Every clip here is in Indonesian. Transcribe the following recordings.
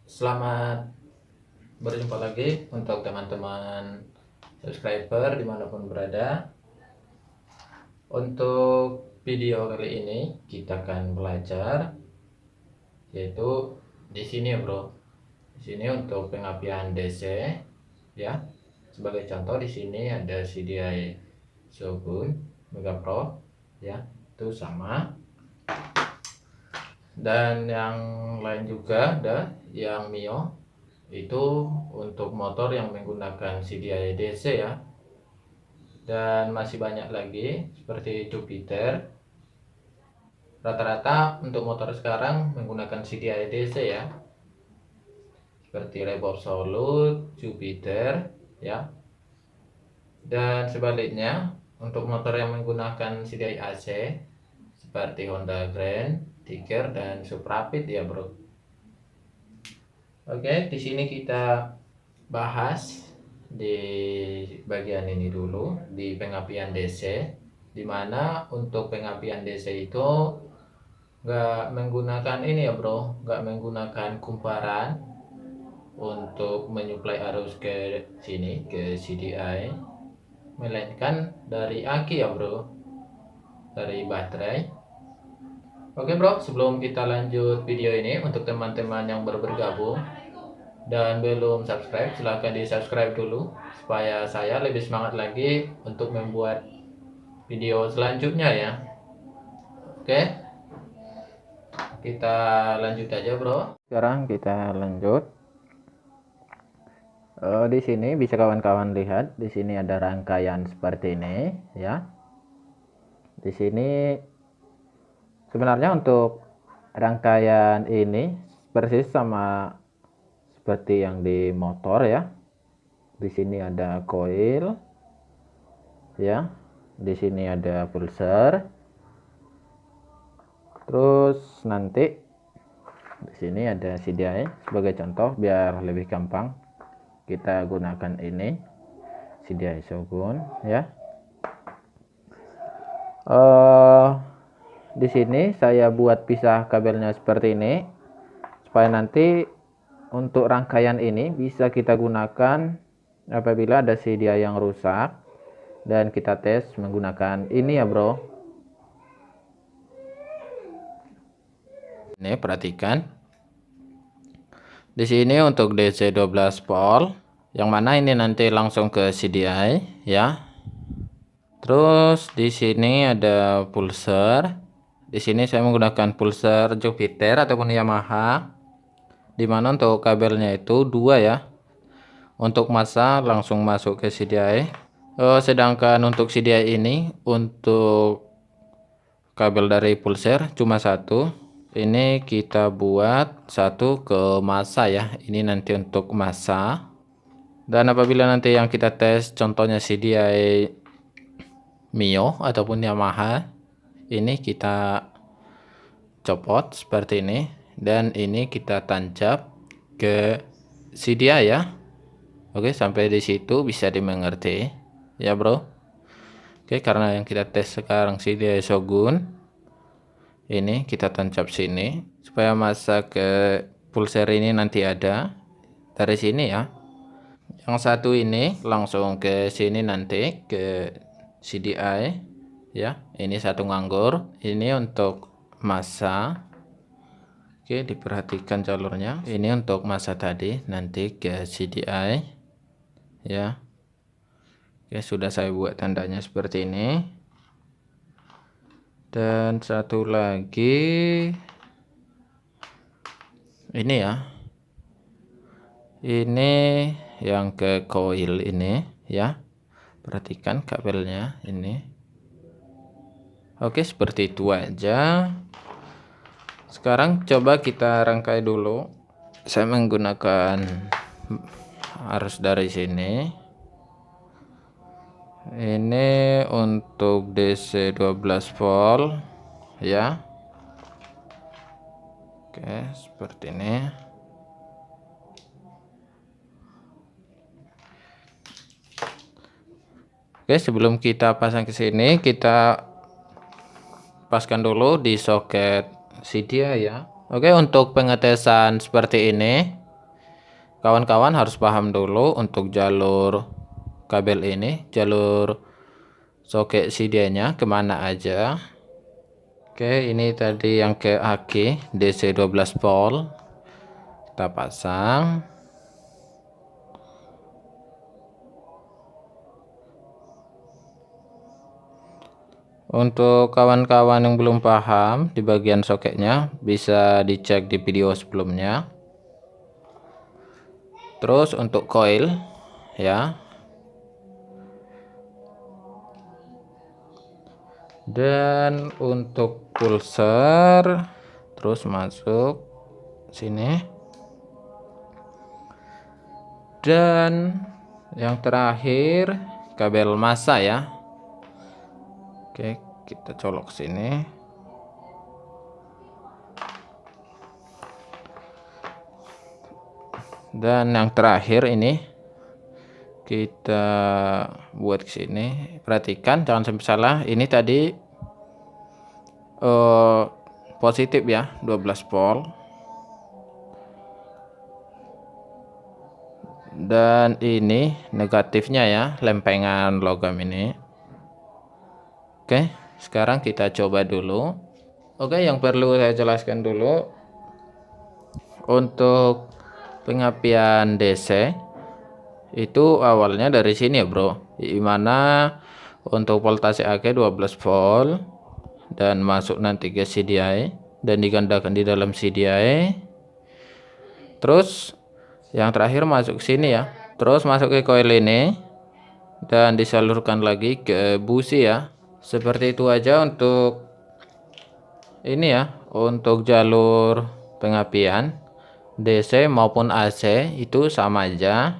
Selamat berjumpa lagi untuk teman-teman subscriber dimanapun berada. Untuk video kali ini kita akan belajar yaitu di sini ya bro. Di sini untuk pengapian DC ya. Sebagai contoh di sini ada CDI Shogun Mega Pro ya, itu sama. Dan yang lain juga ada yang Mio, itu untuk motor yang menggunakan CDI DC ya. Dan masih banyak lagi seperti Jupiter. Rata-rata untuk motor sekarang menggunakan CDI DC ya, seperti Revo Absolute, Jupiter ya. Dan sebaliknya untuk motor yang menggunakan CDI AC seperti Honda Grand, Tiger, dan Suprapit ya bro. Oke, di sini kita bahas di bagian ini dulu, di pengapian DC, dimana untuk pengapian DC itu nggak menggunakan ini ya bro, nggak menggunakan kumparan untuk menyuplai arus ke sini, ke CDI, melainkan dari aki ya bro, dari baterai. Oke bro, sebelum kita lanjut video ini, untuk teman-teman yang baru bergabung dan belum subscribe, silahkan di subscribe dulu supaya saya lebih semangat lagi untuk membuat video selanjutnya ya. Oke, kita lanjut aja bro. Sekarang kita lanjut. Di sini bisa kawan-kawan lihat, di sini ada rangkaian seperti ini ya. Di sini sebenarnya untuk rangkaian ini persis sama seperti yang di motor ya. Di sini ada coil ya. Di sini ada pulser. Terus nanti di sini ada CDI sebagai contoh biar lebih gampang. Kita gunakan ini CDI Shogun ya. Di sini saya buat pisah kabelnya seperti ini supaya nanti untuk rangkaian ini bisa kita gunakan apabila ada CDI yang rusak dan kita tes menggunakan ini ya bro. Ini perhatikan. Di sini untuk DC 12 volt, yang mana ini nanti langsung ke CDI ya. Terus di sini ada pulser. Di sini saya menggunakan pulser Jupiter ataupun Yamaha, dimana untuk kabelnya itu 2 ya. Untuk massa langsung masuk ke CDI. Sedangkan untuk CDI ini untuk kabel dari pulser cuma 1. Ini kita buat 1 ke massa ya. Ini nanti untuk massa. Dan apabila nanti yang kita tes contohnya CDI Mio ataupun Yamaha, ini kita copot seperti ini dan ini kita tancap ke CDI ya. Oke, sampai di situ bisa dimengerti ya bro. Oke, karena yang kita tes sekarang CDI Shogun, ini kita tancap sini supaya masa ke pulser ini nanti ada dari sini ya. Yang satu ini langsung ke sini nanti ke CDI ya. Ini satu nganggur, ini untuk massa. Oke, diperhatikan jalurnya. Ini untuk massa tadi nanti ke CDI ya. Oke, sudah saya buat tandanya seperti ini. Dan satu lagi ini ya. Ini yang ke coil ini ya. Perhatikan kabelnya ini. Oke, seperti itu aja. Sekarang coba kita rangkai dulu. Saya menggunakan arus dari sini. Ini untuk DC 12 volt ya. Oke, seperti ini. Oke, sebelum kita pasang ke sini, kita paskan dulu di soket CDI ya. Oke, untuk pengetesan seperti ini kawan-kawan harus paham dulu untuk jalur kabel ini, jalur soket CDI-nya kemana aja. Oke, ini tadi yang ke aki DC 12 volt kita pasang. Untuk kawan-kawan yang belum paham di bagian soketnya, bisa dicek di video sebelumnya. Terus untuk coil ya, dan untuk pulser terus masuk sini, dan yang terakhir kabel massa ya. Oke, kita colok sini. Dan yang terakhir ini kita buat ke sini. Perhatikan jangan sampai salah. Ini tadi positif ya, 12 volt. Dan ini negatifnya ya, lempengan logam ini. Oke, sekarang kita coba dulu. Oke, yang perlu saya jelaskan dulu untuk pengapian DC itu awalnya dari sini ya bro, dimana untuk voltase AC 12 volt dan masuk nanti ke CDI dan digandakan di dalam CDI. Terus yang terakhir masuk sini ya, terus masuk ke coil ini dan disalurkan lagi ke busi ya. Seperti itu aja untuk ini ya, untuk jalur pengapian DC maupun AC itu sama aja.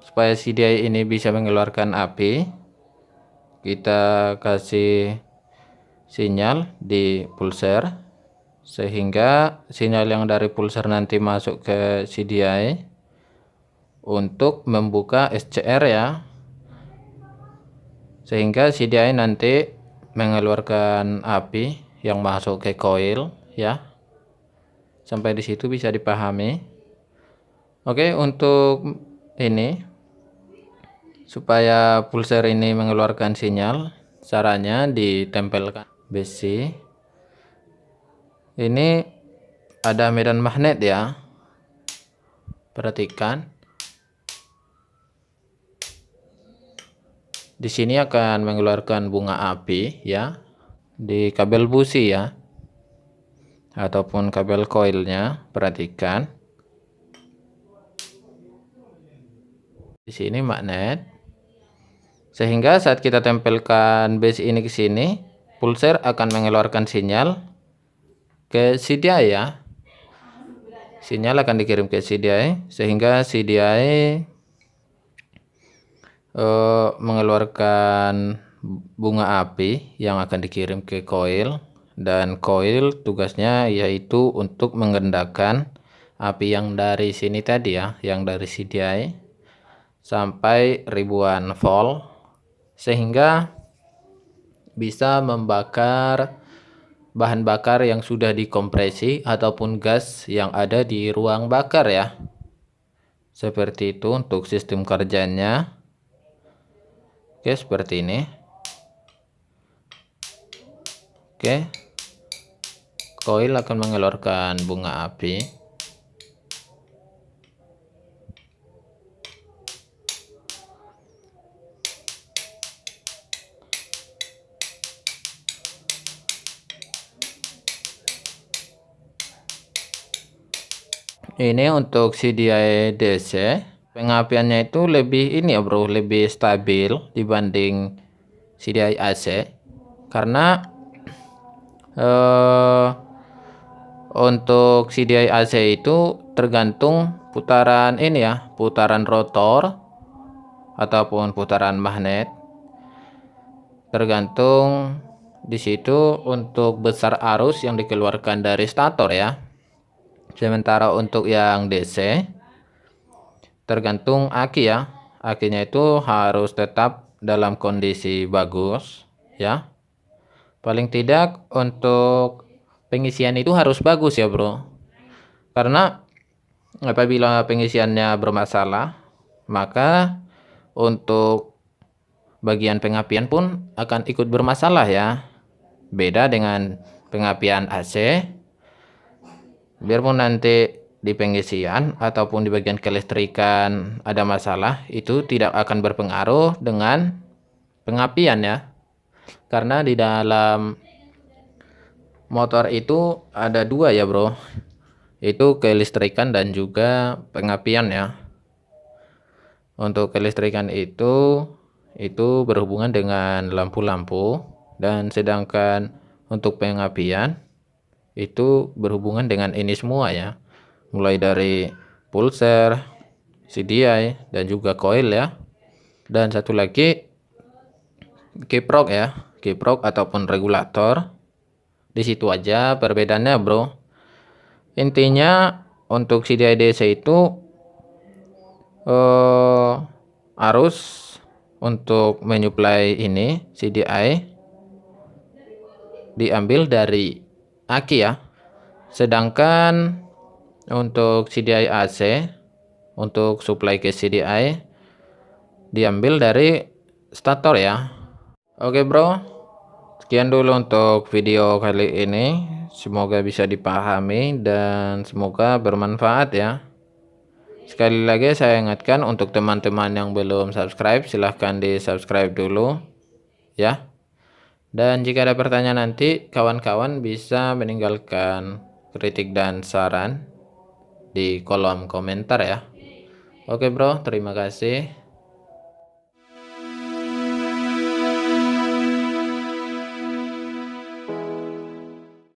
Supaya CDI ini bisa mengeluarkan api, kita kasih sinyal di pulser sehingga sinyal yang dari pulser nanti masuk ke CDI untuk membuka SCR ya, sehingga CDI nanti mengeluarkan api yang masuk ke coil ya. Sampai di situ bisa dipahami. Oke, untuk ini supaya pulser ini mengeluarkan sinyal, caranya ditempelkan besi. Ini ada medan magnet ya. Perhatikan. Di sini akan mengeluarkan bunga api ya, di kabel busi ya, ataupun kabel coilnya. Perhatikan. Di sini magnet. Sehingga saat kita tempelkan besi ini ke sini, pulser akan mengeluarkan sinyal ke CDI ya. Sinyal akan dikirim ke CDI sehingga CDI mengeluarkan bunga api yang akan dikirim ke coil, dan coil tugasnya yaitu untuk menggendakan api yang dari sini tadi ya, yang dari CDI sampai ribuan volt sehingga bisa membakar bahan bakar yang sudah dikompresi ataupun gas yang ada di ruang bakar ya. Seperti itu untuk sistem kerjanya. Oke, seperti ini. Oke, coil akan mengeluarkan bunga api. Ini untuk CDI DC, pengapiannya itu lebih ini ya bro, lebih stabil dibanding CDI AC, karena untuk CDI AC itu tergantung putaran ini ya, putaran rotor ataupun putaran magnet, tergantung di situ untuk besar arus yang dikeluarkan dari stator ya. Sementara untuk yang DC tergantung aki ya, akinya itu harus tetap dalam kondisi bagus ya. Paling tidak untuk pengisian itu harus bagus ya bro, karena apabila pengisiannya bermasalah, maka untuk bagian pengapian pun akan ikut bermasalah ya. Beda dengan pengapian AC, biarpun nanti di pengisian ataupun di bagian kelistrikan ada masalah, itu tidak akan berpengaruh dengan pengapian ya. Karena di dalam motor itu ada dua ya bro, itu kelistrikan dan juga pengapian ya. Untuk kelistrikan itu berhubungan dengan lampu-lampu, dan sedangkan untuk pengapian itu berhubungan dengan ini semua ya, mulai dari pulser, CDI, dan juga coil ya. Dan satu lagi kiprok ya, kiprok ataupun regulator. Di situ aja perbedaannya bro. Intinya untuk CDI DC itu arus untuk menyuplai ini CDI diambil dari aki ya. Sedangkan untuk CDI AC, untuk suplai ke CDI diambil dari stator ya. Oke bro, sekian dulu untuk video kali ini. Semoga bisa dipahami dan semoga bermanfaat ya. Sekali lagi saya ingatkan untuk teman-teman yang belum subscribe, silahkan di subscribe dulu ya. Dan jika ada pertanyaan nanti, kawan-kawan bisa meninggalkan kritik dan saran di kolom komentar ya. Oke bro, terima kasih.